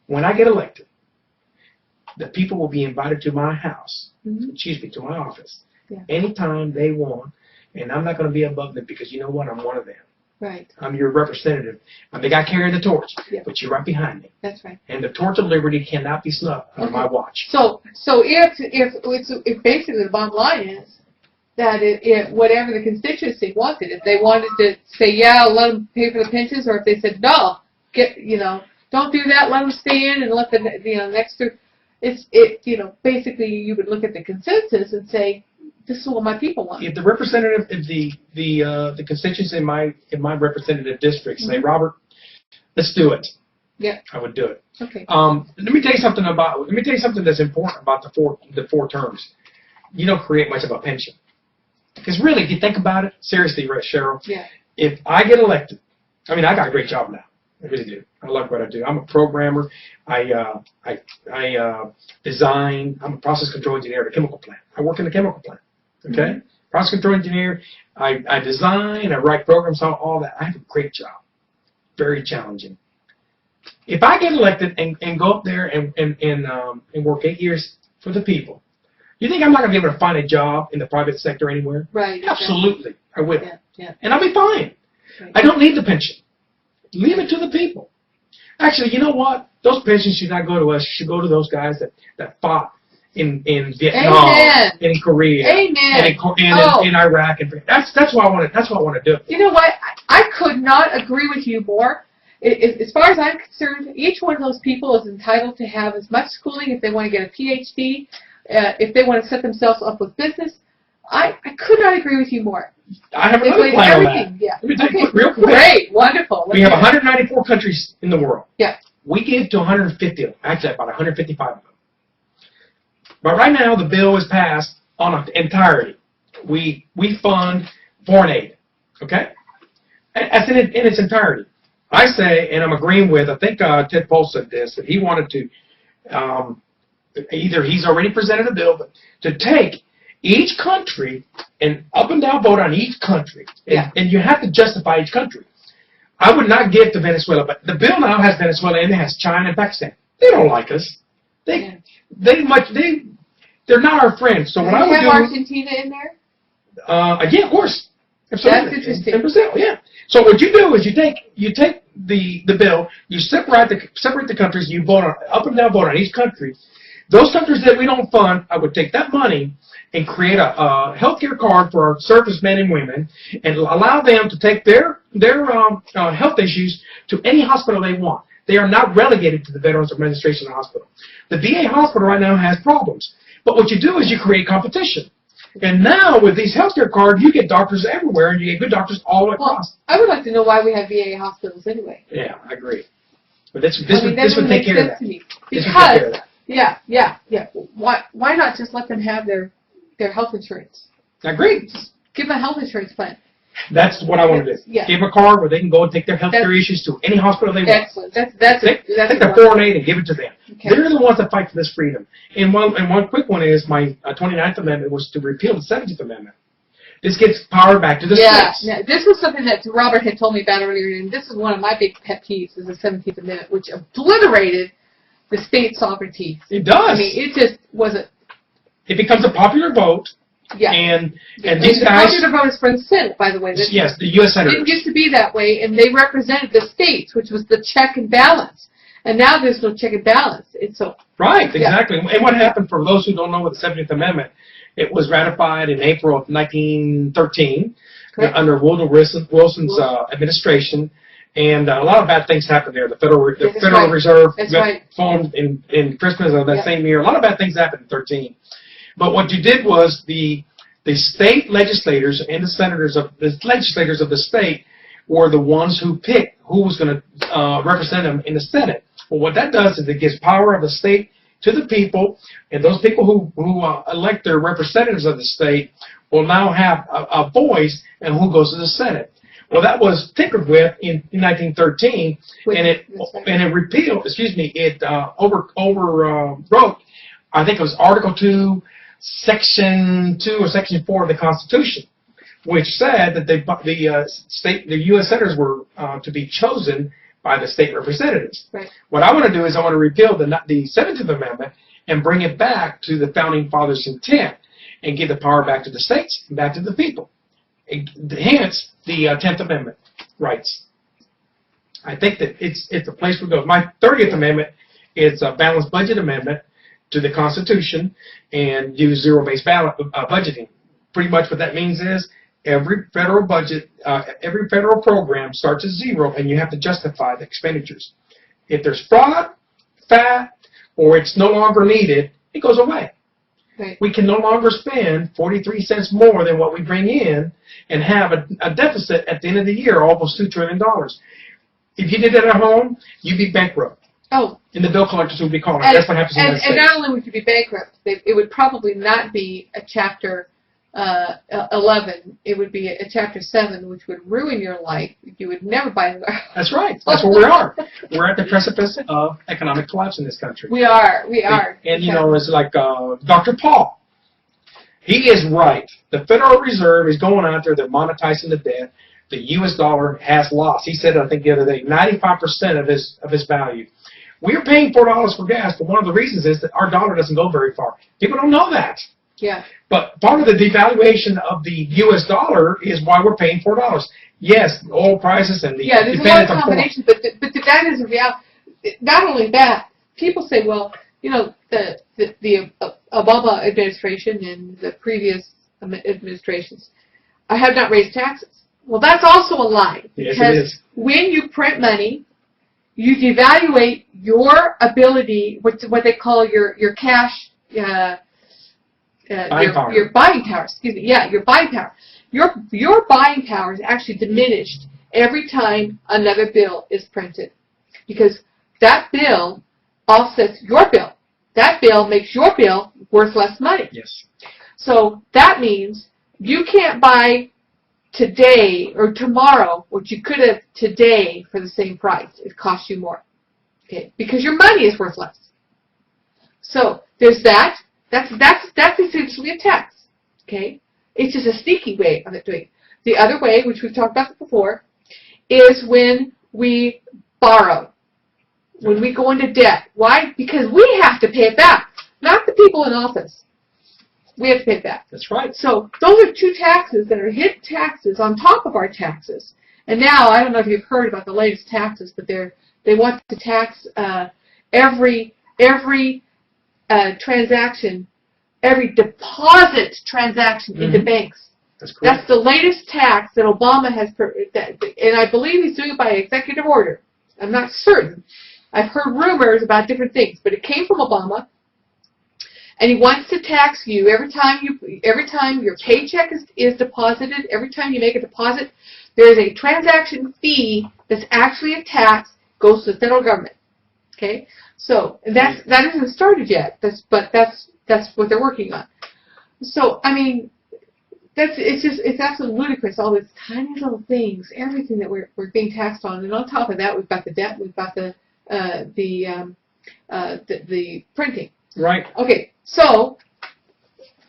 when I get elected, the people will be invited to my house, to my office, anytime they want, and I'm not going to be above them because you know what? I'm one of them. Right. I'm your representative. I'm the guy carrying the torch, but you're right behind me. That's right. And the torch of liberty cannot be snuffed on my watch. So if basically the bottom line is that if whatever the constituency wanted, if they wanted to say let them pay for the pensions, or if they said no, don't do that, let them stay in and let the next group. Basically you would look at the consensus and say, this is what my people want. If the representative, if the constituents in my representative district say, Robert, let's do it. Yeah. I would do it. Okay. Let me tell you something that's important about the four terms. You don't create much of a pension. Because really, if you think about it, seriously, Sheryl, if I get elected, I got a great job now. I really do. I love what I do. I'm a programmer. I design. I'm a process control engineer at a chemical plant. I work in the chemical plant. Okay? Process control engineer. I design. I write programs. All that. I have a great job. Very challenging. If I get elected and go up there and work 8 years for the people, you think I'm not going to be able to find a job in the private sector anywhere? Right. Absolutely. I will. Yeah. And I'll be fine. Right. I don't need the pension. Leave it to the people. Actually, you know what? Those pensions should not go to us. Should go to those guys that fought in Vietnam, and in Korea, and in Iraq, and that's what I want to. That's what I want to do. You know what? I could not agree with you more. As far as I'm concerned, each one of those people is entitled to have as much schooling if they want to get a PhD, if they want to set themselves up with business. I could not agree with you more. I have another plan on that. Yeah. Let me tell you real quick. Great, wonderful. We have 194 countries in the world. Yeah. We give to 150 of them. Actually, about 155 of them. But right now, the bill is passed on entirety. We fund foreign aid. Okay? That's in its entirety. I say, and I'm agreeing with, I think Ted Pohl said this, that he wanted to, either he's already presented a bill, but to take each country and up and down vote on each country. And you have to justify each country. I would not give to Venezuela, but the bill now has Venezuela and it has China and Pakistan. They don't like us. They're not our friends. So what I would do. Have Argentina in there? Yeah, of course. Absolutely. That's interesting. In Brazil, yeah. So what you do is you take the bill, you separate the countries, you vote on up and down vote on each country. Those countries that we don't fund, I would take that money and create a health care card for our servicemen and women and allow them to take their health issues to any hospital they want. They are not relegated to the Veterans Administration Hospital. The VA hospital right now has problems. But what you do is you create competition. And now with these health care cards, you get doctors everywhere and you get good doctors all the way across. I would like to know why we have VA hospitals anyway. Yeah, I agree. But this would take care of that. Because, yeah. Why not just let them have their health insurance? I agree. Just give them a health insurance plan. That's what I want to do. Yeah. Give them a card where they can go and take their health care issues to any hospital they want. Excellent. That's take the foreign aid and give it to them. Okay. They're the ones that fight for this freedom. And one quick one is my 29th Amendment was to repeal the 17th Amendment. This gets power back to the states. Yeah, this was something that Robert had told me about earlier, and this is one of my big pet peeves, is the 17th Amendment, which obliterated the state sovereignty. It does. It just wasn't. It becomes a popular vote. Yeah. And these guys. The popular vote is for the Senate, by the way. Yes, the U.S. Senators. It didn't used to be that way, and they represented the states, which was the check and balance. And now there's no check and balance. It's so. Right, exactly. Yeah. And what happened, for those who don't know what the 17th Amendment, it was ratified in April of 1913 under Woodrow Wilson's administration. And a lot of bad things happened there. The Federal Reserve formed in Christmas of that same year. A lot of bad things happened in 13. But what you did was the state legislators and the legislators of the state were the ones who picked who was going to represent them in the Senate. Well, what that does is it gives power of the state to the people, and those people who elect their representatives of the state will now have a voice in who goes to the Senate. Well, that was tinkered with in 1913, and it repealed. It overwrote. I think it was Article 2, Section 2 or Section 4 of the Constitution, which said that the U.S. senators were to be chosen by the state representatives. Right. What I want to do is I want to repeal the 17th Amendment and bring it back to the Founding Fathers' intent and give the power back to the states and back to the people. Hence, the 10th Amendment rights. I think that it's a place we go. My 30th Amendment is a balanced budget amendment to the Constitution and use zero-based budgeting. Pretty much what that means is every federal budget, every federal program starts at zero, and you have to justify the expenditures. If there's fraud, fat, or it's no longer needed, it goes away. Right. We can no longer spend 43 cents more than what we bring in and have a deficit at the end of the year, almost $2 trillion. If you did that at home, you'd be bankrupt. Oh. And the bill collectors would be calling. That's what happens in the United And States. not only would you be bankrupt, it would probably not be a Chapter 11. It would be a Chapter 7, which would ruin your life. You would never buy a car. That's right. That's where we are. We're at the precipice of economic collapse in this country. We are. We are. And, you know, it's like Dr. Paul. He is right. The Federal Reserve is going out there. They're monetizing the debt. The U.S. dollar has lost. He said, I think the other day, 95% of his value. We're paying $4 for gas, but one of the reasons is that our dollar doesn't go very far. People don't know that. Yeah. But part of the devaluation of the U.S. dollar is why we're paying $4. Yes, oil prices and the there's a lot of combinations, but that is a reality. Not only that, people say, well, you know, the Obama administration and the previous administrations have not raised taxes. Well, that's also a lie. Yes, because it is. when you print money, you devaluate your ability, what they call your cash, your buying power. Excuse me. Yeah, your buying power. Your buying power is actually diminished every time another bill is printed, because that bill offsets your bill. That bill makes your bill worth less money. Yes. So that means you can't buy today or tomorrow what you could have today for the same price. It costs you more. Okay, because your money is worth less. So there's that. That's essentially a tax. Okay, it's just a sneaky way of doing it. The other way, which we've talked about before, is when we borrow, when we go into debt. Why? Because we have to pay it back, not the people in office. We have to pay it back. That's right. So those are two taxes that are hidden taxes on top of our taxes. And now, I don't know if you've heard about the latest taxes, but they want to tax every transaction, every deposit transaction into banks. That's correct. That's the latest tax that Obama has, and I believe he's doing it by executive order. I'm not certain. I've heard rumors about different things, but it came from Obama. And he wants to tax you every time your paycheck is deposited, every time you make a deposit, there is a transaction fee that's actually a tax, goes to the federal government. Okay? So that isn't started yet. That's what they're working on. So I mean, it's absolutely ludicrous, all these tiny little things, everything that we're being taxed on, and on top of that we've got the debt, we've got the printing. Right. Okay, so,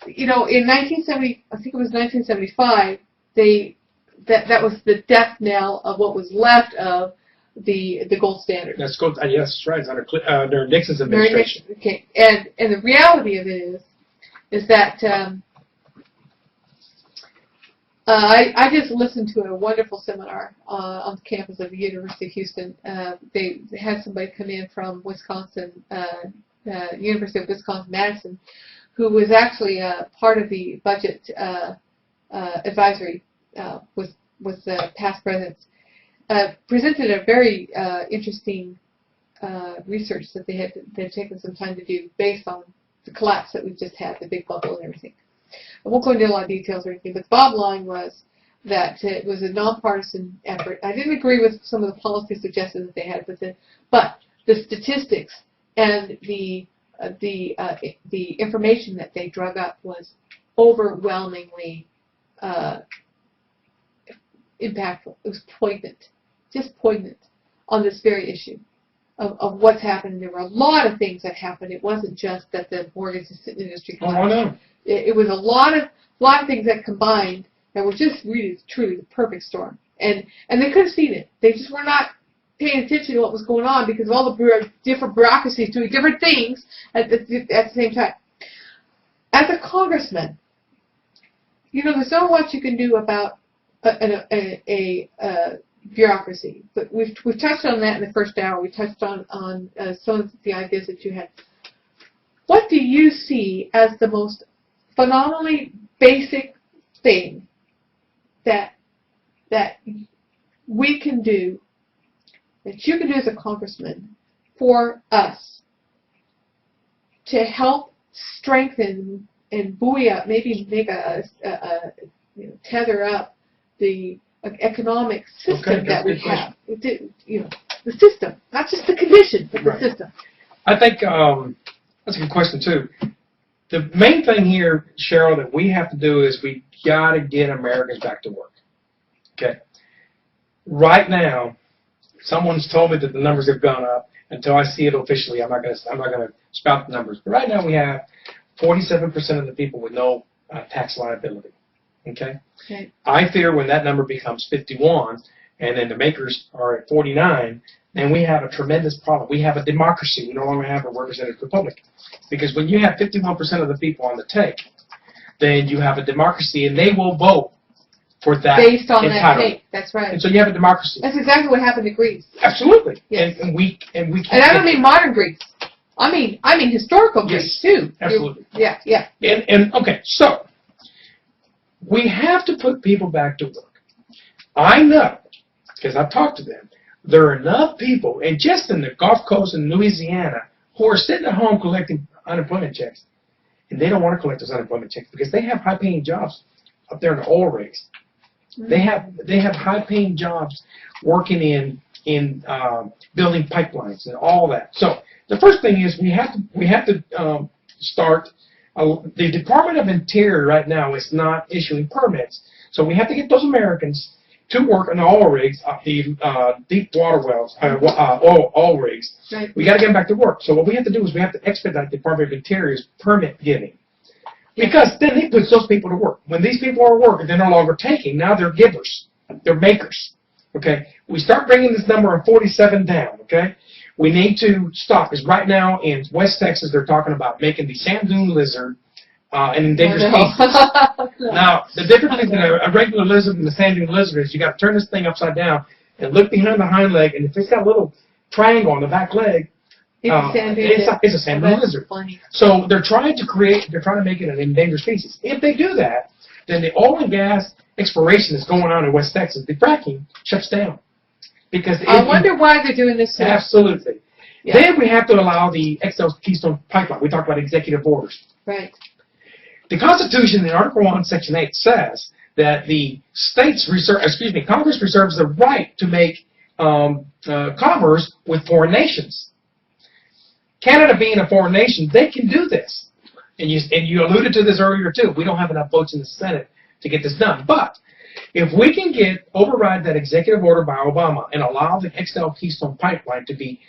you know, in 1970, I think it was 1975, that was the death knell of what was left of the gold standard. That's good. Yes, that's right. It's under Nixon's administration. Okay, and the reality of it is that I just listened to a wonderful seminar on the campus of the University of Houston. They had somebody come in from Wisconsin. University of Wisconsin-Madison, who was actually part of the budget advisory with past presidents, presented a very interesting research that they had taken some time to do based on the collapse that we've just had, the big bubble and everything. I won't go into a lot of details or anything, but the bottom line was that it was a nonpartisan effort. I didn't agree with some of the policy suggestions that they had, but the statistics and the information that they drug up was overwhelmingly impactful. It was poignant, just poignant on this very issue of what's happened. There were a lot of things that happened. It wasn't just that the mortgage industry collapsed. Oh, I know. It was a lot of things that combined that were just really, truly the perfect storm. And they could have seen it. They just were not. paying attention to what was going on because of all the different bureaucracies doing different things at the same time. As a congressman, there's not much you can do about a bureaucracy. But we've touched on that in the first hour. We touched on some of the ideas that you had. What do you see as the most phenomenally basic thing that we can do, that you can do as a congressman for us to help strengthen and buoy up, maybe make tether up the economic system that we have? The system, not just the condition, but the system. I think that's a good question too. The main thing here, Sheryl, that we have to do is we got to get Americans back to work. Okay. Right now, someone's told me that the numbers have gone up. Until I see it officially, I'm not going to spout the numbers. But right now, we have 47% of the people with no tax liability. Okay. I fear when that number becomes 51, and then the makers are at 49, then we have a tremendous problem. We have a democracy. We no longer have a representative republic. Because when you have 51% of the people on the take, then you have a democracy, and they will vote for that based on entitlement. that take. That's right. And so you have a democracy. That's exactly what happened to Greece. Absolutely. Yes. And we can't. And I don't mean modern Greece. I mean historical Greece too. Absolutely. Yeah. And okay, so we have to put people back to work. I know, because I've talked to them, there are enough people, and just in the Gulf Coast in Louisiana, who are sitting at home collecting unemployment checks, and they don't want to collect those unemployment checks because they have high-paying jobs up there in the oil rigs. They have high-paying jobs working in building pipelines and all that. So the first thing is we have to start. The Department of Interior right now is not issuing permits, so we have to get those Americans to work on the oil rigs, the deep water wells, oil rigs. Right. We got to get them back to work. So what we have to do is we have to expedite the Department of Interior's permit giving. Because then he puts those people to work. When these people are working, they're no longer taking. Now they're givers. They're makers. Okay? We start bringing this number of 47 down. Okay? We need to stop. Because right now in West Texas, they're talking about making the sand dune lizard an endangered species. Now, the difference between a regular lizard and the sand dune lizard is you got to turn this thing upside down and look behind the hind leg, and if it's got a little triangle on the back leg, it's a sand dune lizard. Funny. So they're trying to make it an endangered species. If they do that, then the oil and gas exploration that's going on in West Texas, the fracking, shuts down. Because I wonder why they're doing this too. Absolutely. Yeah. Then we have to allow the XL Keystone Pipeline. We talked about executive orders. Right. The Constitution in Article 1, Section 8 says that the Congress reserves the right to make commerce with foreign nations. Canada being a foreign nation, they can do this. And you alluded to this earlier too. We don't have enough votes in the Senate to get this done. But if we can override that executive order by Obama and allow the XL Keystone Pipeline to be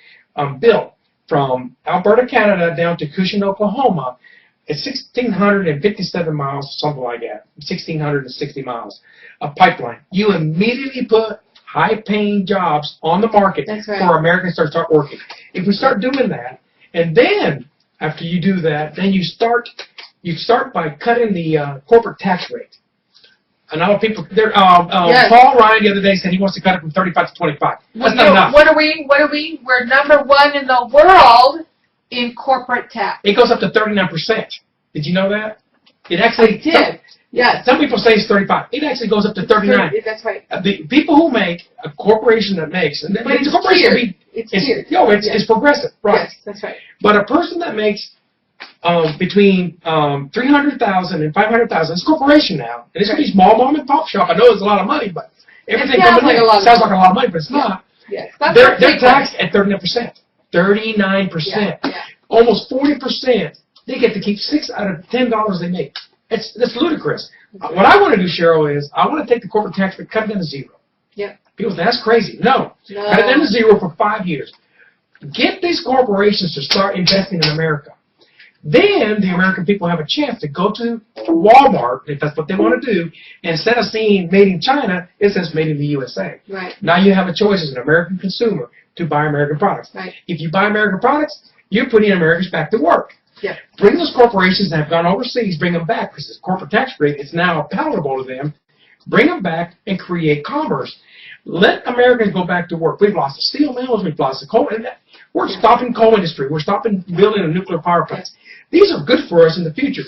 built from Alberta, Canada down to Cushing, Oklahoma, it's 1,657 miles, something like that, 1,660 miles of pipeline. You immediately put high-paying jobs on the market for Americans to start working. If we start doing that, and then after you do that, then you start by cutting the corporate tax rate. And all people, Paul Ryan the other day said he wants to cut it from 35 to 25. That's not enough. What are we? We're number one in the world in corporate tax. It goes up to 39%. Did you know that? It actually did. Yes. Some people say it's 35. It actually goes up to 39. That's right. The people who make a corporation that makes, and but it's a corporation. It's progressive, right? Yes, that's right. But a person that makes between $300,000 and $500,000, it's a corporation now, and it's going to be small mom and pop shop. I know it's a lot of money, but everything sounds like a lot of money, but it's not. Yes. They're taxed at 39%. 39%. Yeah. Almost 40%. They get to keep $6 out of $10 they make. That's ludicrous. What I want to do, Sheryl, is I want to take the corporate tax rate, cut it down to zero. Yeah. People say, that's crazy. No. Cut it down to zero for 5 years. Get these corporations to start investing in America. then the American people have a chance to go to Walmart, if that's what they want to do, and instead of seeing made in China, it says made in the USA. Right. Now you have a choice as an American consumer to buy American products. Right. If you buy American products, you're putting Americans back to work. Yeah. Bring those corporations that have gone overseas, bring them back, because the corporate tax rate is now palatable to them. Bring them back and create commerce. Let Americans go back to work. We've lost the steel mills, we've lost the coal, and we're stopping coal industry, we're stopping building a nuclear power plants. These are good for us in the future.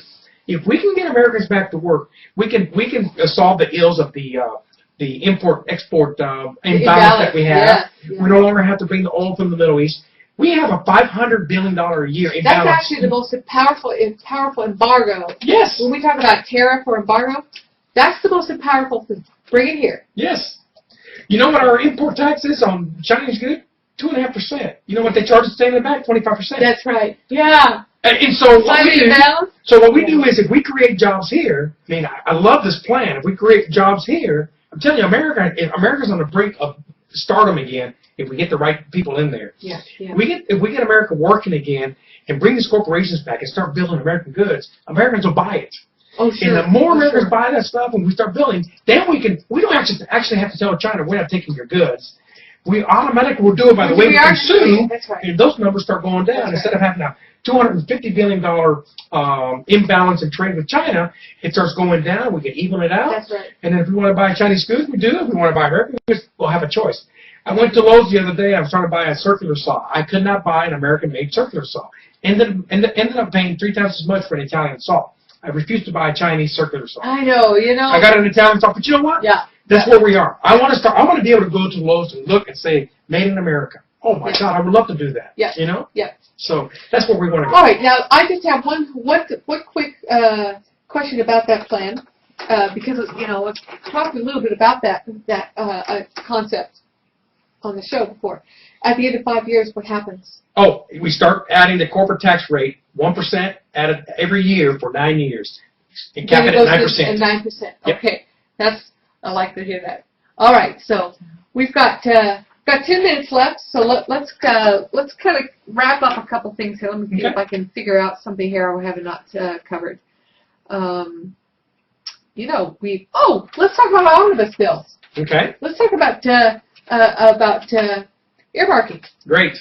If we can get Americans back to work, we can solve the ills of the import-export imbalance that we have. Yeah. Yeah. We no longer have to bring the oil from the Middle East. We have a $500 billion a year imbalance. That's actually the most powerful embargo. Yes. When we talk about tariff or embargo, that's the most powerful thing. Bring it here. Yes. You know what our import tax is on Chinese goods? 2.5%. You know what they charge us to stay in the back? 25%. That's right. Yeah. And so what we do is if we create jobs here, I mean, I love this plan. If we create jobs here, I'm telling you, America's on the brink of stardom again if we get the right people in there. Yeah. Yeah. If we get America working again and bring these corporations back and start building American goods, Americans will buy it. Oh, sure. And the more Americans buy that stuff and we start building, then we don't actually have to tell China we're not taking your goods. We automatically will do it by the way we consume, that's right. and those numbers start going down. Instead of having a $250 billion imbalance in trade with China, it starts going down. We can even it out. That's right. And then if we want to buy Chinese goods, we do. If we want to buy American goods, we'll have a choice. I went to Lowe's the other day. I was trying to buy a circular saw. I could not buy an American-made circular saw. Ended up paying 3 times as much for an Italian saw. I refused to buy a Chinese circular saw. I know, I got an Italian saw, but you know what? Yeah. That's where we are. I want to be able to go to Lowe's and look and say, made in America. Oh my God, I would love to do that. Yeah. You know? Yeah. So that's where we want to go. All right, now I just have one quick question about that plan, because I've talked a little bit about that concept on the show before. At the end of 5 years, what happens? Oh, we start adding the corporate tax rate 1% added every year for 9 years. And cap it at 9%. 9%. Yep. Okay, I like to hear that. All right, so we've got 10 minutes left, so let's kind of wrap up a couple things here. Let me see if I can figure out something here we have not covered. Let's talk about omnibus bills. Okay. Let's talk about earmarking. Great.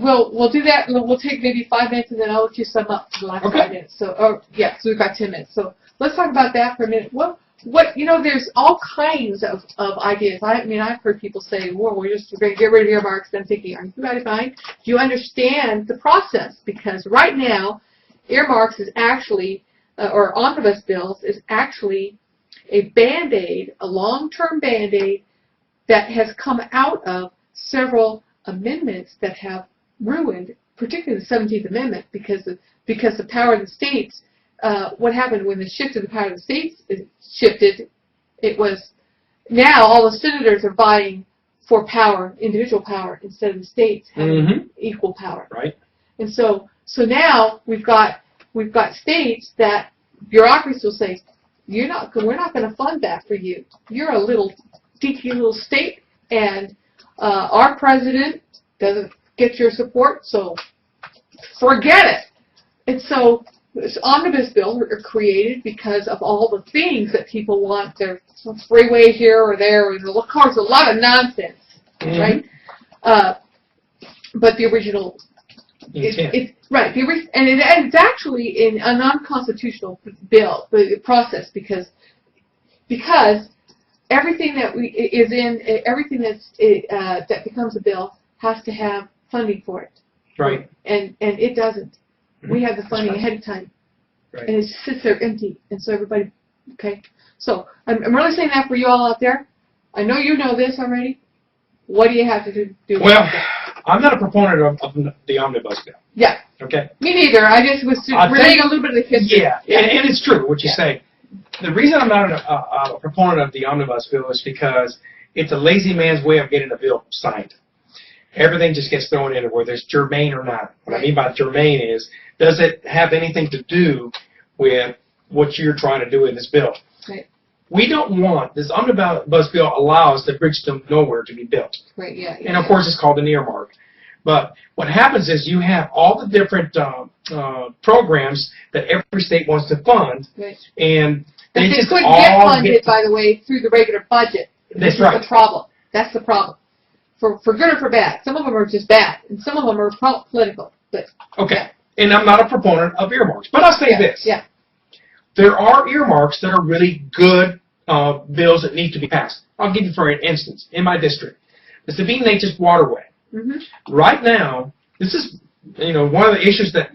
We'll do that. We'll take maybe 5 minutes, and then I'll let you sum up for the last 5 minutes. So we've got 10 minutes. So let's talk about that for a minute. There's all kinds of ideas. I've heard people say, "Well, we're just going to get rid of earmarks." I'm thinking, are you out of mind? Do you understand the process? Because right now, earmarks is actually, or omnibus bills is actually a Band-Aid, a long-term Band-Aid that has come out of several amendments that have ruined, particularly the 17th Amendment, because the power of the states. What happened when the shift of the power of the states shifted? It was now all the senators are vying for power, individual power, instead of the states having equal power. Right. And so now we've got states that bureaucracies will say, we're not going to fund that for you. You're a little dinky little state, and our president doesn't get your support, so forget it. And so omnibus bills are created because of all the things that people want. There's some freeway here or there, and of course a lot of nonsense, right? But the original, it's right. It's actually in a non-constitutional bill, the process, because everything that that becomes a bill has to have funding for it. Right. And it doesn't. We have the funding ahead of time. Right. And it sits there empty. And so everybody, okay. So I'm really saying that for you all out there. I know you know this already. What do you have to do? Well, I'm not a proponent of the omnibus bill. Yeah. Okay. Me neither. I just was relating a little bit of the history. Yeah. And it's true what you say. The reason I'm not a proponent of the omnibus bill is because it's a lazy man's way of getting a bill signed. Everything just gets thrown in, whether it's germane or not. What I mean by germane is, does it have anything to do with what you're trying to do in this bill? Right. We don't want, this omnibus bill allows the bridge to nowhere to be built. Right, yeah. And of course it's called an earmark. But what happens is you have all the different programs that every state wants to fund, Right. and But they they just couldn't all get funded, get. by the way, through the regular budget. That's This right. is the problem. That's the problem. For good or for bad. Some of them are just bad, and some of them are political. But Okay, and I'm not a proponent of earmarks, but I'll say yeah, this. yeah. There are earmarks that are really good bills that need to be passed. I'll give you for an instance. In my district, the Sabine Neches Waterway. Mm-hmm. Right now, this is one of the issues that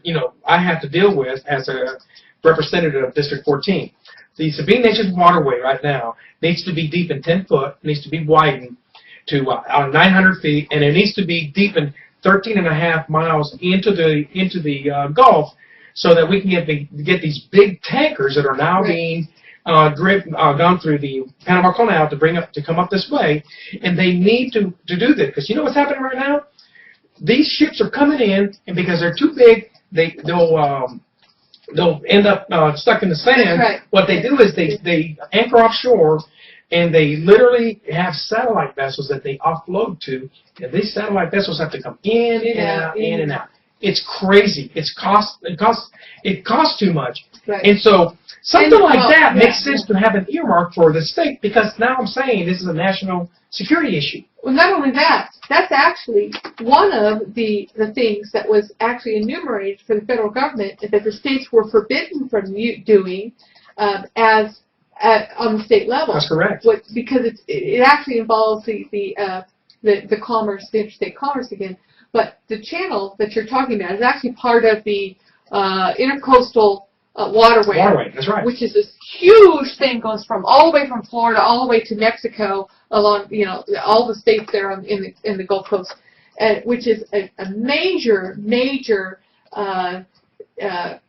I have to deal with as a representative of District 14. The Sabine Neches Waterway right now needs to be deepened 10 foot, needs to be widened to 900 feet, and it needs to be deepened 13.5 miles into the Gulf, so that we can get these big tankers that are now Right. being gone through the Panama Canal to come up this way, and they need to do this, because you know what's happening right now? These ships are coming in, and because they're too big, they'll end up stuck in the sand. That's right. What they do is they anchor offshore, and they literally have satellite vessels that they offload to, and these satellite vessels have to come in and out. It's crazy. It costs too much. Right. And so something like that yeah, makes sense to have an earmark for the state, because now I'm saying this is a national security issue. Well, not only that, that's actually one of the things that was actually enumerated for the federal government that the states were forbidden from doing on the state level. That's correct. Because it actually involves the commerce, the interstate commerce again. But the channel that you're talking about is actually part of the intercoastal waterway. Waterway, that's right. Which is this huge thing, goes from all the way from Florida all the way to Mexico, along all the states there in the Gulf Coast, which is a major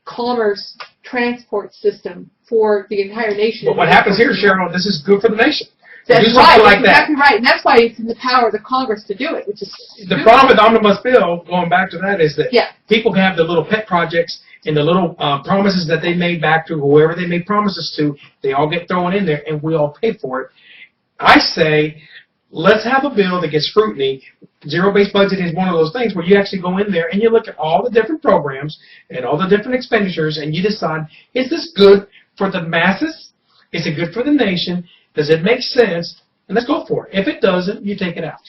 commerce transport system for the entire nation. But what happens here, Sheryl, this is good for the nation. That's do right. something like That's exactly right, and that's why it's in the power of the Congress to do it, which is the problem with the omnibus bill, going back to that, is that people can have the little pet projects and the little promises that they made back to whoever they made promises to. They all get thrown in there, and we all pay for it. I say, let's have a bill that gets scrutiny. Zero-based budgeting is one of those things where you actually go in there and you look at all the different programs and all the different expenditures, and you decide, is this good for the masses? Is it good for the nation? Does it make sense? And let's go for it. If it doesn't, you take it out.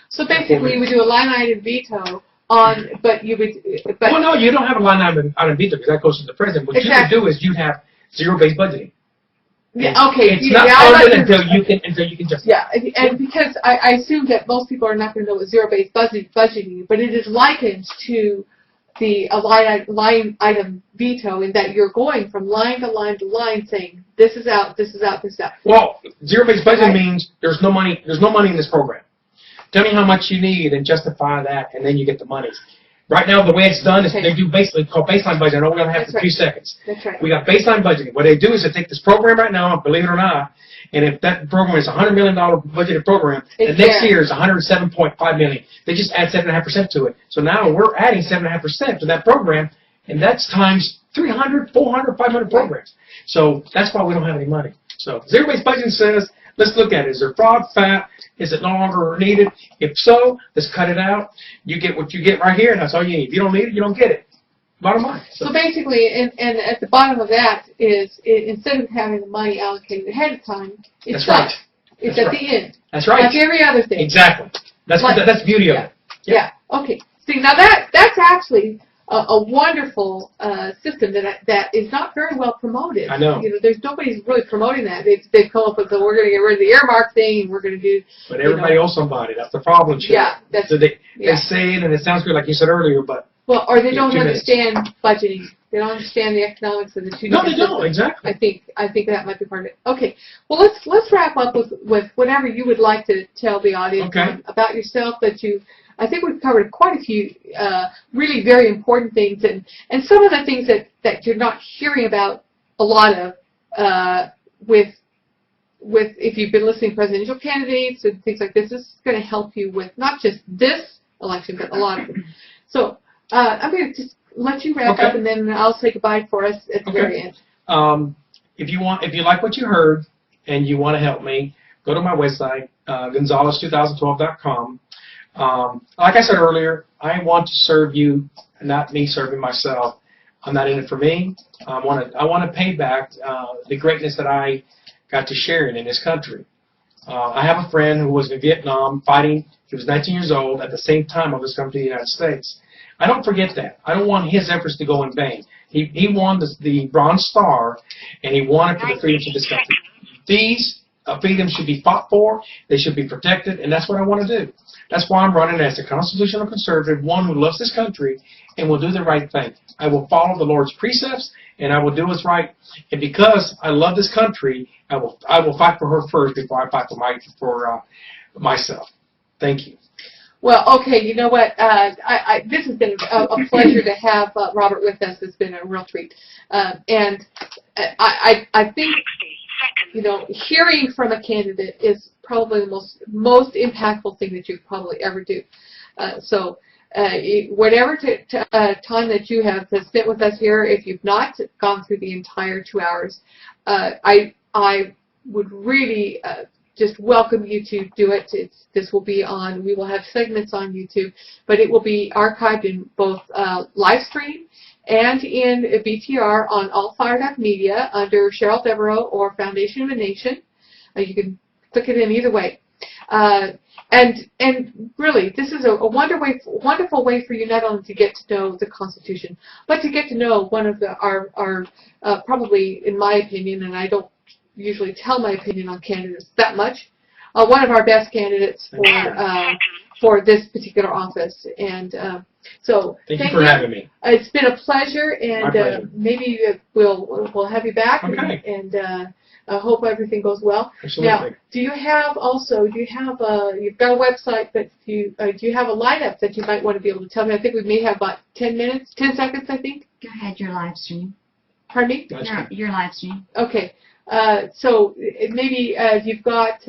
So basically, you would do a line item veto on, but you would. Well, no, you don't have a line item veto, because that goes to the president. What you would do is you'd have zero-based budgeting. Yeah. Okay. It's not funded until you can just. Yeah, and because I assume that most people are not going to know what zero-based budgeting, but it is likened to the line item veto, in that you're going from line to line to line, saying this is out, this is out, this is out. Well, zero-based budgeting means there's no money in this program. Tell me how much you need and justify that, and then you get the money. Right now, the way it's done is they do basically called baseline budgeting. I know we're going to have for 2 seconds. That's right. We got baseline budgeting. What they do is they take this program right now, believe it or not, and if that program is a $100 million budgeted program, the next year is $107.5 million. They just add 7.5% to it. So now we're adding 7.5% to that program, and that's times 300, 400, 500 programs. So that's why we don't have any money. So zero-based budgeting says, let's look at it. Is there fraud, fat? Is it no longer needed? If so, let's cut it out. You get what you get right here, and that's all you need. If you don't need it, you don't get it. Bottom line. So basically, and at the bottom of that is, instead of having the money allocated ahead of time, it's right. It's at the end. That's right. Like every other thing. Exactly. That's the beauty of it. Yeah. Okay. See, now that's actually a wonderful system that is not very well promoted. I know. There's nobody's really promoting that. They've come up with we're going to get rid of the earmark thing, and we're going to do. But everybody owes somebody. That's the problem. Yeah. So they say it, and it sounds good, like you said earlier, but. Well, or they don't understand budgeting. They don't understand the economics of the two. No, they don't. Exactly. I think that might be part of it. Okay. Well, let's wrap up with whatever you would like to tell the audience about yourself. I think we've covered quite a few really very important things, and some of the things that you're not hearing about a lot of with if you've been listening to presidential candidates and things like this. This is going to help you with not just this election, but a lot of them. So. I'm going to just let you wrap up, and then I'll say goodbye for us at the very end. If you like what you heard and you want to help me, go to my website, Gonzalez2012.com. Like I said earlier, I want to serve you, not me serving myself. I'm not in it for me. I want to pay back the greatness that I got to share in this country. I have a friend who was in Vietnam fighting. He was 19 years old at the same time I was coming to the United States. I don't forget that. I don't want his efforts to go in vain. He won the Bronze Star, and he won it for the freedoms of this country. These freedoms should be fought for. They should be protected, and that's what I want to do. That's why I'm running as a constitutional conservative, one who loves this country and will do the right thing. I will follow the Lord's precepts, and I will do what's right. And because I love this country, I will fight for her first before I fight for myself. Thank you. Well, okay, you know what? This has been a pleasure to have Robert with us. It's been a real treat. And I think, you know, hearing from a candidate is probably the most impactful thing that you could probably ever do. So whatever time that you have spent with us here, if you've not gone through the entire 2 hours, I would really just welcome you to do it. This will be on, we will have segments on YouTube, but it will be archived in both live stream and in BTR on All Fired Up Media under Sheryl Devereaux or Foundation of a Nation. You can click it in either way. And really, this is a wonderful way for you not only to get to know the Constitution, but to get to know one of our probably, in my opinion, and I don't usually tell my opinion on candidates that much, one of our best candidates for this particular office. And so thank you for having me. It's been a pleasure, and my pleasure. Maybe we'll have you back. Okay. And I hope everything goes well. Absolutely. Now, you've got a website, but do you have a lineup that you might want to be able to tell me? I think we may have about 10 seconds, I think. Go ahead, your live stream. Pardon me? Your live stream. Okay. So maybe you've got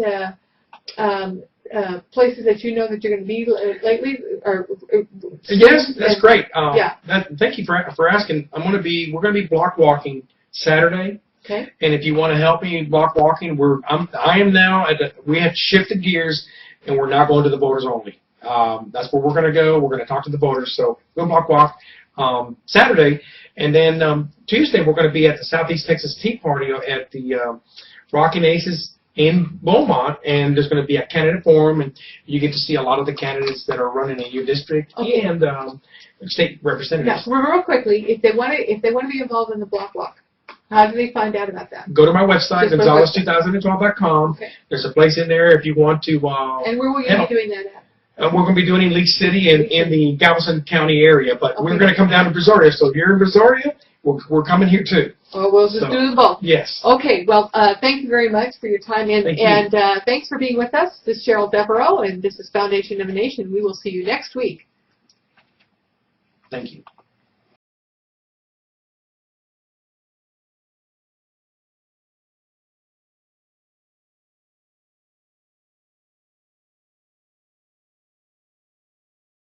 places that you know that you're going to be lately, or yes, that's great. Yeah. Thank you for asking. We're going to be block walking Saturday. Okay. And if you want to help me block walking, I am now we have shifted gears, and we're now going to the voters only. That's where we're going to go. We're going to talk to the voters. So we'll block walk Saturday, and then Tuesday we're going to be at the Southeast Texas Tea Party at the Rockin' Aces in Beaumont, and there's going to be a candidate forum, and you get to see a lot of the candidates that are running in your district and state representatives. Now, real quickly, if they want to be involved in the block walk, how do they find out about that? Go to my website, Gonzalez2012.com. Okay. There's a place in there if you want to. And where will you be doing that at? We're going to be doing it in Leech City and in the Galveston County area, but we're going to come down to Brazoria. So if you're in Brazoria, we're coming here too. Or we'll just do them both. Yes. Okay. Well, thank you very much for your time, and thanks for being with us. This is Sheryl Devereaux, and this is Foundation of a Nation. We will see you next week. Thank you.